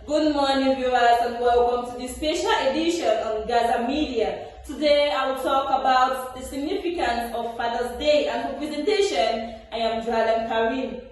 Good morning, viewers, and welcome to this special edition on Gaza Media. Today, I will talk about the significance of Father's Day, and for presentation, I am Joalem Karim.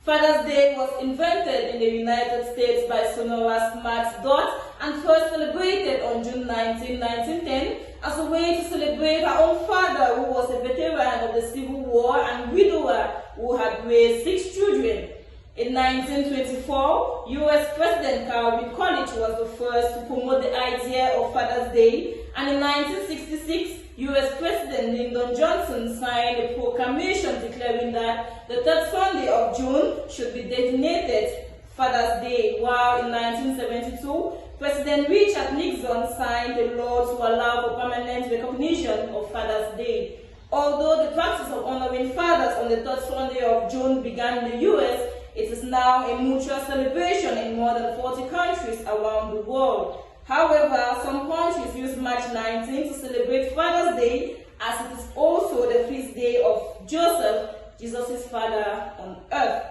Father's Day was invented in the United States by Sonora Smart Dot and first celebrated on June 19, 1910 as a way to celebrate her own father, who was a veteran of the Civil War and widower who had raised 6 children. In 1924, U.S. President Calvin Coolidge was the first to promote the idea of Father's Day, and in 1966, U.S. President Lyndon Johnson signed a proclamation declaring that the third Sunday of June should be designated Father's Day, while in 1972, President Richard Nixon signed a law to allow for permanent recognition of Father's Day. Although the practice of honoring fathers on the third Sunday of June began in the U.S., it is now a mutual celebration in more than 40 countries around the world. However, some countries use March 19 to celebrate Father's Day, as it is also the feast day of Joseph, Jesus' father on earth.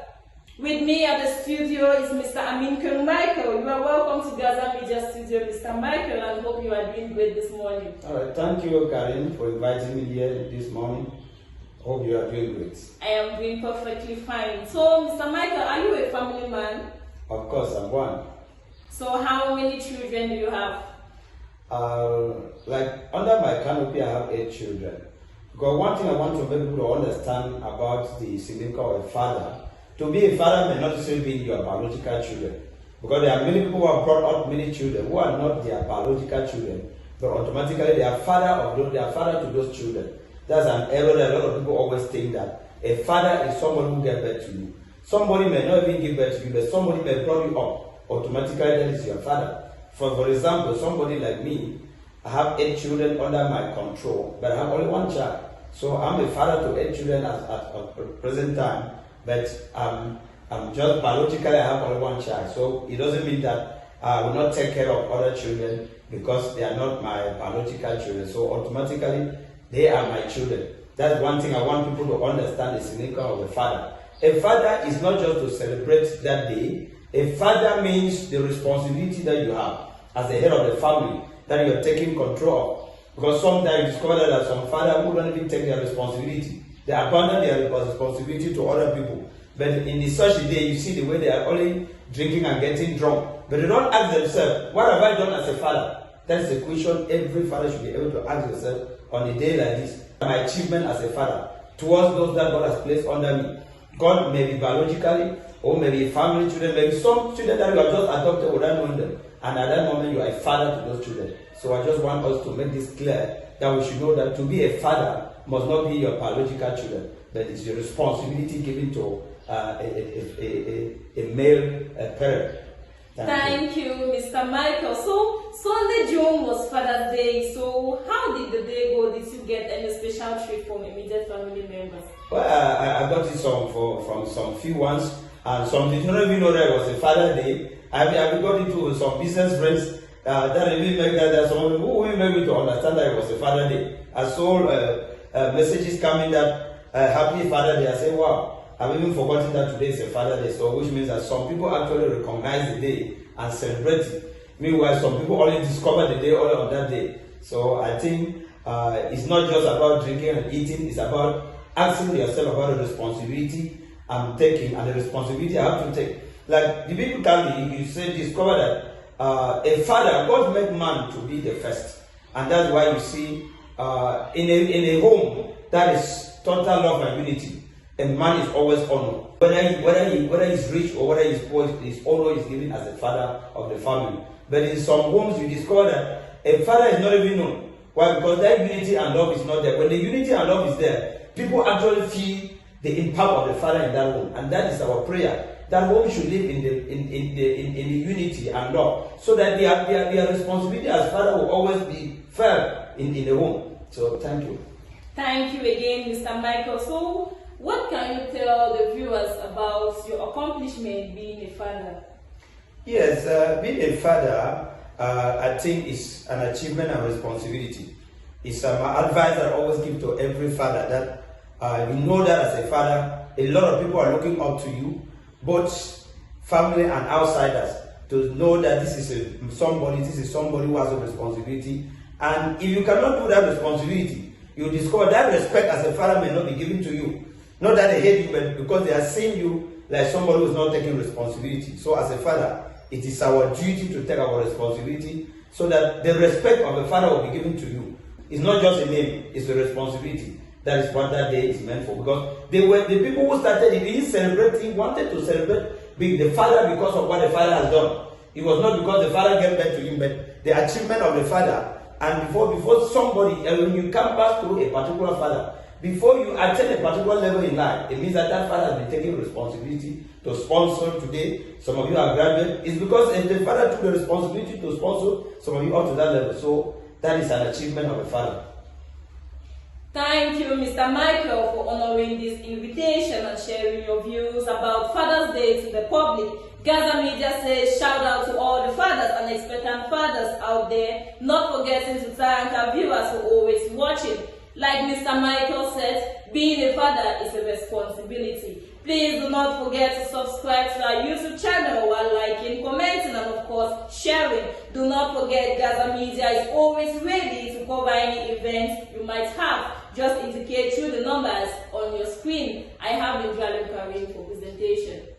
With me at the studio is Mr. Aminkeng Michael. You are welcome to Gaza Media Studio, Mr. Michael, and hope you are doing great this morning. All right, thank you, Karim, for inviting me here this morning. Hope you are doing great. I am doing perfectly fine. So, Mr. Michael, are you a family man? Of course, I'm one. So, how many children do you have? Like under my canopy, I have 8 children. Because one thing I want to make people to understand about the significance of a father, to be a father may not necessarily be your biological children. Because there are many people who have brought up many children who are not their biological children, but automatically they are father to those children. That's an error that a lot of people always think, that a father is someone who gave birth to you. Somebody may not even give birth to you, but somebody may brought you up. Automatically, that is your father. For example, somebody like me, I have 8 children under my control, but I have only 1 child. So I'm a father to 8 children at the present time, but I'm just biologically, I have only 1 child. So it doesn't mean that I will not take care of other children because they are not my biological children. So automatically, they are my children. That's one thing I want people to understand, the significance of a father. A father is not just to celebrate that day. A father means the responsibility that you have as the head of the family, that you are taking control of. Because sometimes you discover that some fathers who don't even take their responsibility. They abandon their responsibility to other people. But in such a day, you see the way they are only drinking and getting drunk. But they don't ask themselves, what have I done as a father? That is a question every father should be able to ask themselves on a day like this. My achievement as a father towards those that God has placed under me. God may be biologically, or maybe family children, maybe some children that you have just adopted without knowing them. And at that moment, you are a father to those children. So I just want us to make this clear, that we should know that to be a father must not be your biological children, but it's your responsibility given to a male parent. Thank you, Mr. Michael. So, Sunday, June was Father's Day. So, how did the day go? Did you get any special treat from immediate family members? Well, I got it from some few ones, and some did not even know that it was a Father's Day. I got into some business friends that really make that some people who will make me to understand that it was a Father's Day. I saw messages coming that Happy Father's Day. I said, wow. I've even forgotten that today is a Father's Day, so which means that some people actually recognize the day and celebrate it. Meanwhile, some people only discover the day only on that day. So I think it's not just about drinking and eating, it's about asking yourself about the responsibility I'm taking and the responsibility I have to take. Like the people tell me, you say, discover that a father, God made man to be the first. And that's why you see in a home that is total love and unity, a man is always honored. Whether he's rich or whether he's poor, his honor is given as the father of the family. But in some homes, you discover that a father is not even known. Why? Because that unity and love is not there. When the unity and love is there, people actually feel the impact of the father in that home, and that is our prayer. That home should live in the unity and love, so that their responsibility as father will always be felt in the home. So thank you. Thank you again, Mr. Michael. So, what can you tell the viewers about your accomplishment being a father? Yes, being a father, I think is an achievement and responsibility. It's my advice that I always give to every father, that you know that as a father, a lot of people are looking up to you, both family and outsiders. to know that this is somebody who has a responsibility. And if you cannot do that responsibility, you discover that respect as a father may not be given to you. Not that they hate you, but because they are seeing you like somebody who is not taking responsibility. So as a father, it is our duty to take our responsibility so that the respect of a father will be given to you. It's not just a name, it's a responsibility. That is what that day is meant for. Because they were the people who started it, didn't celebrate, he wanted to celebrate the father because of what the father has done. It was not because the father gave birth to him, but the achievement of the father. And before somebody, when you come back to a particular father, before you attain a particular level in life, it means that that father has been taking responsibility to sponsor today. Some of you are graduates. It's because if the father took the responsibility to sponsor some of you up to that level. So that is an achievement of a father. Thank you, Mr. Michael, for honoring this invitation and sharing your views about Father's Day to the public. Gaza Media says shout out to all the fathers and expectant fathers out there, not forgetting to thank our viewers for always watching. Like Mr. Michael said, being a father is a responsibility. Please do not forget to subscribe to our YouTube channel while liking, commenting, and of course sharing. Do not forget Gaza Media is always ready to cover any events you might have. Just indicate through the numbers on your screen. I have been Aminkeng Michael for presentation.